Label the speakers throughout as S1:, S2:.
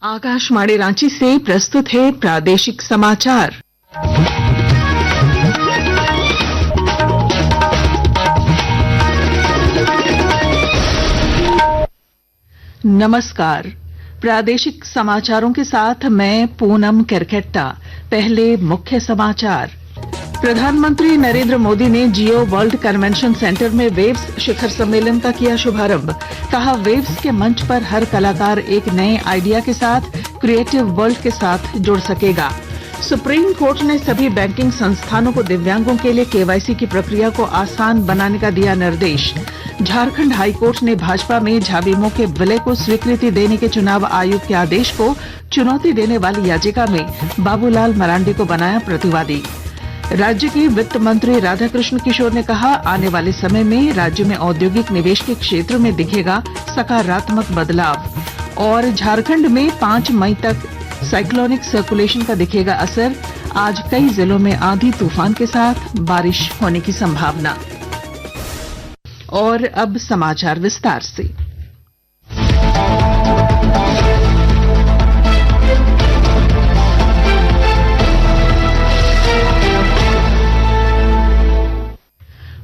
S1: आकाशवाणी रांची से प्रस्तुत है प्रादेशिक समाचार। नमस्कार, प्रादेशिक समाचारों के साथ मैं पूनम केरकेट्टा। पहले मुख्य समाचार। प्रधानमंत्री नरेंद्र मोदी ने जियो वर्ल्ड कन्वेंशन सेंटर में वेव्स शिखर सम्मेलन का किया शुभारंभ। कहा, वेव्स के मंच पर हर कलाकार एक नए आइडिया के साथ क्रिएटिव वर्ल्ड के साथ जुड़ सकेगा। सुप्रीम कोर्ट ने सभी बैंकिंग संस्थानों को दिव्यांगों के लिए केवाईसी की प्रक्रिया को आसान बनाने का दिया निर्देश। झारखंड हाईकोर्ट ने भाजपा में झाविमो के विलय को स्वीकृति देने के चुनाव आयोग के आदेश को चुनौती देने वाली याचिका में बाबूलाल मरांडी को बनाया प्रतिवादी। राज्य के वित्त मंत्री राधाकृष्ण किशोर ने कहा, आने वाले समय में राज्य में औद्योगिक निवेश के क्षेत्र में दिखेगा सकारात्मक बदलाव। और झारखंड में 5 मई तक साइक्लोनिक सर्कुलेशन का दिखेगा असर। आज कई जिलों में आंधी तूफान के साथ बारिश होने की संभावना। और अब समाचार विस्तार से।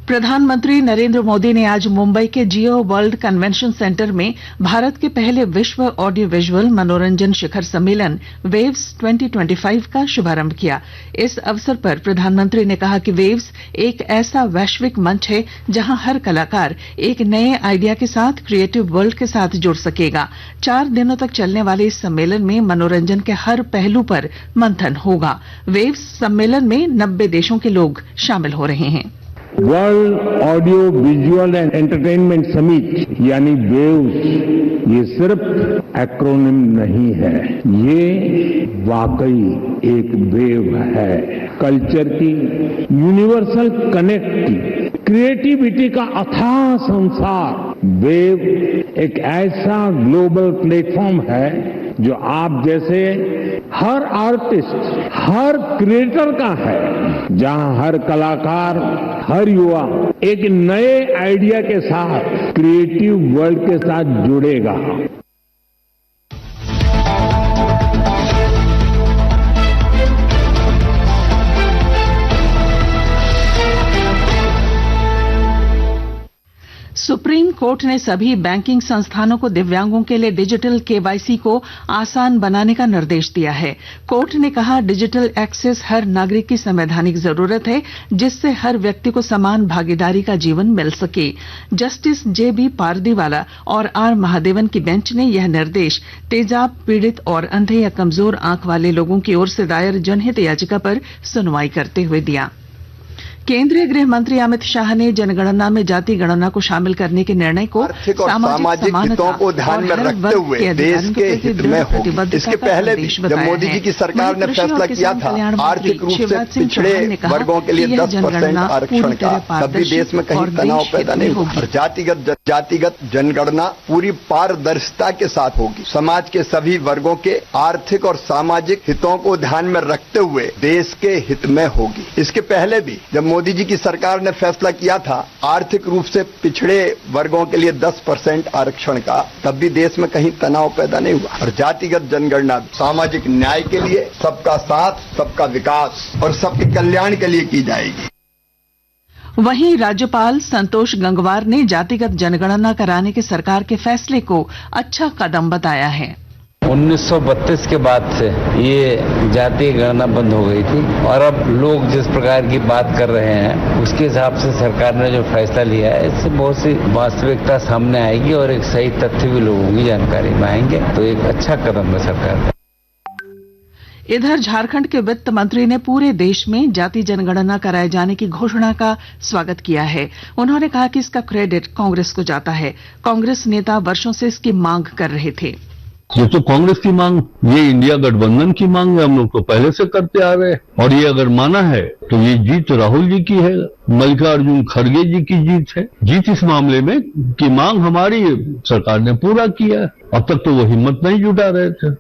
S1: प्रधानमंत्री नरेंद्र मोदी ने आज मुंबई के जियो वर्ल्ड कन्वेंशन सेंटर में भारत के पहले विश्व ऑडियो विजुअल मनोरंजन शिखर सम्मेलन वेव्स 2025 का शुभारंभ किया। इस अवसर पर प्रधानमंत्री ने कहा कि वेव्स एक ऐसा वैश्विक मंच है जहां हर कलाकार एक नए आइडिया के साथ क्रिएटिव वर्ल्ड के साथ जुड़ सकेगा। 4 दिनों तक चलने वाले इस सम्मेलन में मनोरंजन के हर पहलू पर मंथन होगा। वेव्स सम्मेलन में 90 देशों के लोग शामिल हो रहे हैं।
S2: World audio visual and entertainment summit यानी वेव्स, ये सिर्फ एक्रोनिम नहीं है, ये वाकई एक वेव है। कल्चर की, यूनिवर्सल कनेक्ट की, क्रिएटिविटी का अथाह संसार। वेव एक ऐसा ग्लोबल प्लेटफॉर्म है जो आप जैसे हर आर्टिस्ट, हर क्रिएटर का है, जहां हर कलाकार, हर युवा एक नए आइडिया के साथ क्रिएटिव वर्ल्ड के साथ जुड़ेगा।
S1: सुप्रीम कोर्ट ने सभी बैंकिंग संस्थानों को दिव्यांगों के लिए डिजिटल केवाईसी को आसान बनाने का निर्देश दिया है। कोर्ट ने कहा, डिजिटल एक्सेस हर नागरिक की संवैधानिक जरूरत है, जिससे हर व्यक्ति को समान भागीदारी का जीवन मिल सके। जस्टिस JB पारदीवाला और R महादेवन की बेंच ने यह निर्देश तेजाब पीड़ित और अंधे या कमजोर आंख वाले लोगों की ओर से दायर जनहित याचिका पर सुनवाई करते हुए दिया। केंद्रीय गृह मंत्री अमित शाह ने जनगणना में जाति गणना को शामिल करने के निर्णय को
S3: सामाजिक हितों को ध्यान में रखते हुए देश के हित में हो। इसके पहले भी जब मोदी जी की सरकार ने फैसला किया था आर्थिक रूप से पिछड़े वर्गों के लिए 10% आरक्षण का, तब भी देश में कहीं तनाव पैदा नहीं हुआ। और जातिगत जनगणना पूरी पारदर्शिता के साथ होगी। समाज के सभी वर्गों के आर्थिक और सामाजिक हितों को ध्यान में रखते हुए देश के हित में होगी। इसके पहले भी जब मोदी जी की सरकार ने फैसला किया था आर्थिक रूप से पिछड़े वर्गों के लिए 10% आरक्षण का, तब भी देश में कहीं तनाव पैदा नहीं हुआ। और जातिगत जनगणना सामाजिक न्याय के लिए, सबका साथ, सबका विकास और सबके कल्याण के लिए की जाएगी।
S1: वहीं राज्यपाल संतोष गंगवार ने जातिगत जनगणना कराने के सरकार के फैसले को अच्छा कदम बताया है।
S4: 1932 के बाद से ये जातीय गणना बंद हो गई थी और अब लोग जिस प्रकार की बात कर रहे हैं उसके हिसाब से सरकार ने जो फैसला लिया है, इससे बहुत सी वास्तविकता सामने आएगी और एक सही तथ्य भी लोगों की जानकारी में आएंगे। तो एक अच्छा कदम है सरकार का।
S1: इधर झारखंड के वित्त मंत्री ने पूरे देश में जाति जनगणना कराए जाने की घोषणा का स्वागत किया है। उन्होंने कहा कि इसका क्रेडिट कांग्रेस को जाता है। कांग्रेस नेता वर्षों से इसकी मांग कर रहे थे।
S5: ये तो कांग्रेस की मांग, ये इंडिया गठबंधन की मांग है। हम लोग तो पहले से करते आ रहे हैं और ये अगर माना है तो ये जीत राहुल जी की है, मल्लिकार्जुन खड़गे जी की जीत है। जीत इस मामले में की मांग हमारी सरकार ने पूरा किया है। अब तक तो वो हिम्मत नहीं जुटा रहे थे।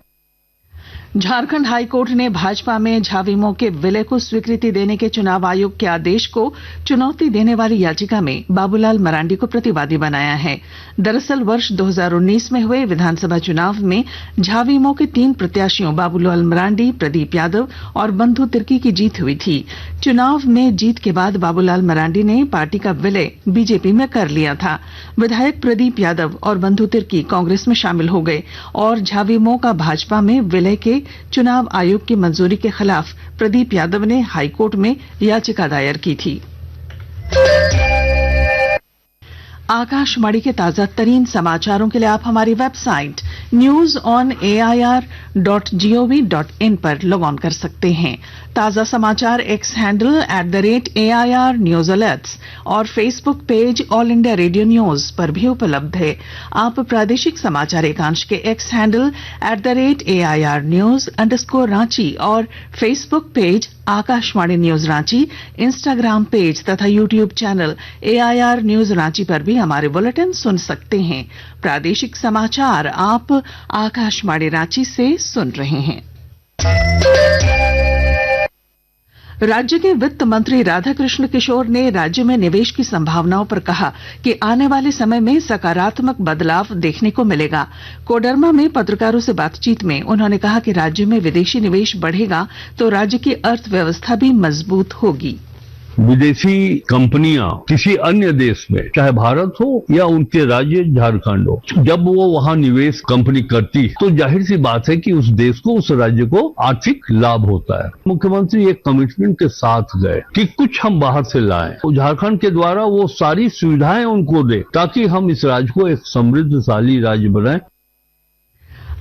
S1: झारखंड हाईकोर्ट ने भाजपा में झाविमो के विलय को स्वीकृति देने के चुनाव आयोग के आदेश को चुनौती देने वाली याचिका में बाबूलाल मरांडी को प्रतिवादी बनाया है। दरअसल वर्ष 2019 में हुए विधानसभा चुनाव में झाविमो के 3 प्रत्याशियों बाबूलाल मरांडी, प्रदीप यादव और बंधु तिर्की की जीत हुई थी। चुनाव में जीत के बाद बाबूलाल मरांडी ने पार्टी का विलय बीजेपी में कर लिया था। विधायक प्रदीप यादव और बंधु तिर्की कांग्रेस में शामिल हो गए और झाविमो का भाजपा में विलय के चुनाव आयोग की मंजूरी के खिलाफ प्रदीप यादव ने हाईकोर्ट में याचिका दायर की थी। आकाशवाणी के ताजा तरीन समाचारों के लिए आप हमारी वेबसाइट newsonair.gov.in पर लॉग ऑन कर सकते हैं। ताजा समाचार x handle @AIR News Alerts और Facebook page all India radio news पर भी उपलब्ध है। आप प्रादेशिक समाचार एकांश के एक्स हैंडल @AIR News_Ranchi और Facebook page Akashvani news Ranchi, Instagram page तथा YouTube channel AIR News Ranchi पर भी हमारे बुलेटिन सुन सकते हैं। प्रादेशिक समाचार आप आकाशवाणी रांची से सुन रहे हैं। राज्य के वित्त मंत्री राधाकृष्ण किशोर ने राज्य में निवेश की संभावनाओं पर कहा कि आने वाले समय में सकारात्मक बदलाव देखने को मिलेगा। कोडरमा में पत्रकारों से बातचीत में उन्होंने कहा कि राज्य में विदेशी निवेश बढ़ेगा तो राज्य की अर्थव्यवस्था भी मजबूत होगी।
S5: विदेशी कंपनियां किसी अन्य देश में, चाहे भारत हो या उनके राज्य झारखंड हो, जब वो वहां निवेश कंपनी करती है तो जाहिर सी बात है कि उस देश को, उस राज्य को आर्थिक लाभ होता है। मुख्यमंत्री एक कमिटमेंट के साथ गए कि कुछ हम बाहर से लाएं, तो झारखंड के द्वारा वो सारी सुविधाएं उनको दे ताकि हम इस राज्य को एक समृद्धशाली राज्य बनाएं।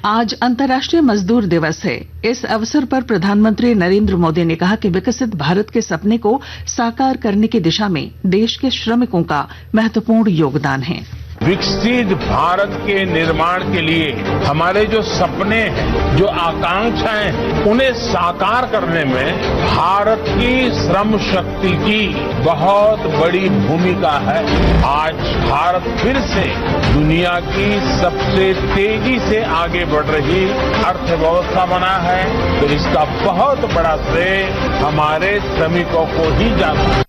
S1: आज अंतर्राष्ट्रीय मजदूर दिवस है। इस अवसर पर प्रधानमंत्री नरेंद्र मोदी ने कहा कि विकसित भारत के सपने को साकार करने की दिशा में देश के श्रमिकों का महत्वपूर्ण योगदान है।
S6: विकसित भारत के निर्माण के लिए हमारे जो सपने हैं, जो आकांक्षाएं हैं, उन्हें साकार करने में भारत की श्रम शक्ति की बहुत बड़ी भूमिका है। आज भारत फिर से दुनिया की सबसे तेजी से आगे बढ़ रही अर्थव्यवस्था बना है, तो इसका बहुत बड़ा श्रेय हमारे श्रमिकों को ही जाता है।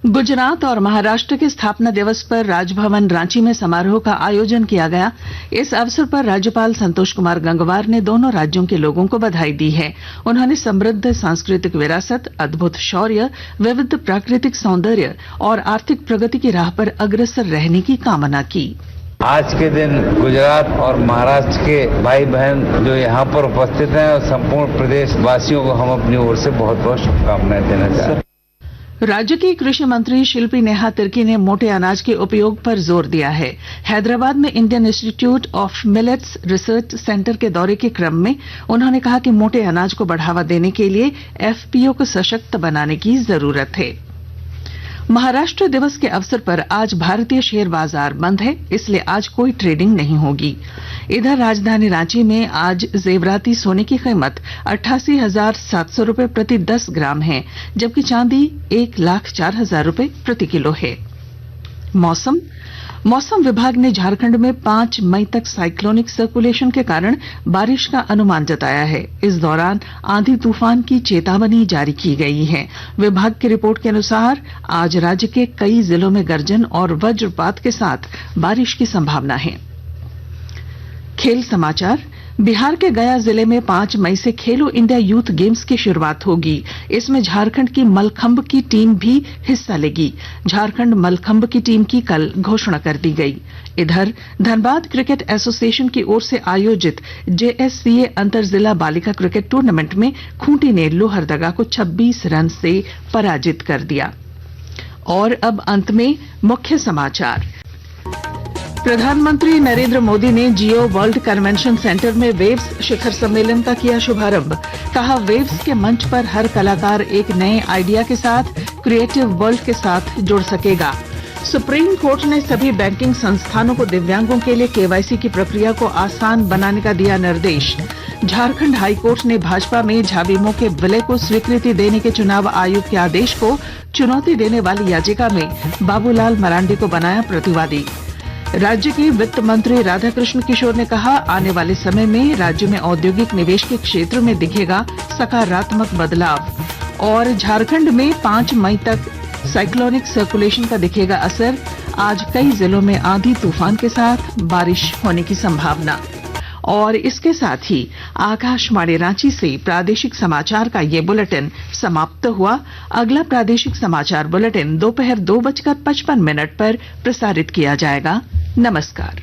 S1: गुजरात और महाराष्ट्र के स्थापना दिवस पर राजभवन रांची में समारोह का आयोजन किया गया। इस अवसर पर राज्यपाल संतोष कुमार गंगवार ने दोनों राज्यों के लोगों को बधाई दी है। उन्होंने समृद्ध सांस्कृतिक विरासत, अद्भुत शौर्य, विविध प्राकृतिक सौंदर्य और आर्थिक प्रगति की राह पर अग्रसर रहने की कामना की।
S4: आज के दिन गुजरात और महाराष्ट्र के भाई बहन जो यहाँ पर उपस्थित हैं और संपूर्ण प्रदेश वासियों को हम अपनी ओर से बहुत बहुत शुभकामनाएं देना चाहते हैं।
S1: राज्य की कृषि मंत्री शिल्पी नेहा तिर्की ने मोटे अनाज के उपयोग पर जोर दिया है। हैदराबाद में Indian institute of millets research centre के दौरे के क्रम में उन्होंने कहा कि मोटे अनाज को बढ़ावा देने के लिए FPO को सशक्त बनाने की जरूरत है। महाराष्ट्र दिवस के अवसर पर आज भारतीय शेयर बाजार बंद है, इसलिए आज कोई ट्रेडिंग नहीं होगी। इधर राजधानी रांची में आज जेवराती सोने की कीमत 88,700 रुपए प्रति 10 ग्राम है, जबकि चांदी 1,04,000 रुपए प्रति किलो है। मौसम विभाग ने झारखंड में 5 मई तक साइक्लोनिक सर्कुलेशन के कारण बारिश का अनुमान जताया है। इस दौरान आंधी तूफान की चेतावनी जारी की गई है। विभाग की रिपोर्ट के अनुसार आज राज्य के कई जिलों में गर्जन और वज्रपात के साथ बारिश की संभावना है। खेल समाचार। बिहार के गया जिले में 5 मई से खेलो इंडिया यूथ गेम्स की शुरुआत होगी। इसमें झारखंड की मलखंब की टीम भी हिस्सा लेगी। झारखंड मलखंब की टीम की कल घोषणा कर दी गई। इधर धनबाद क्रिकेट एसोसिएशन की ओर से आयोजित JSCA अंतर जिला बालिका क्रिकेट टूर्नामेंट में खूंटी ने लोहरदगा को 26 रन से पराजित कर दिया। और अब अंत में मुख्य समाचार। प्रधानमंत्री नरेंद्र मोदी ने जियो वर्ल्ड कन्वेंशन सेंटर में वेव्स शिखर सम्मेलन का किया शुभारंभ। कहा, वेव्स के मंच पर हर कलाकार एक नए आइडिया के साथ क्रिएटिव वर्ल्ड के साथ जुड़ सकेगा। सुप्रीम कोर्ट ने सभी बैंकिंग संस्थानों को दिव्यांगों के लिए KYC की प्रक्रिया को आसान बनाने का दिया निर्देश। झारखंड हाईकोर्ट ने भाजपा में झाविमो के विलय को स्वीकृति देने के चुनाव आयोग के आदेश को चुनौती देने वाली याचिका में बाबूलाल मरांडी को बनाया प्रतिवादी। राज्य के वित्त मंत्री राधाकृष्ण किशोर ने कहा, आने वाले समय में राज्य में औद्योगिक निवेश के क्षेत्र में दिखेगा सकारात्मक बदलाव। और झारखंड में 5 मई तक साइक्लोनिक सर्कुलेशन का दिखेगा असर। आज कई जिलों में आंधी तूफान के साथ बारिश होने की संभावना। और इसके साथ ही आकाशवाणी रांची से प्रादेशिक समाचार का ये बुलेटिन समाप्त हुआ। अगला प्रादेशिक समाचार बुलेटिन दोपहर 2:55 पर प्रसारित किया जाएगा। नमस्कार।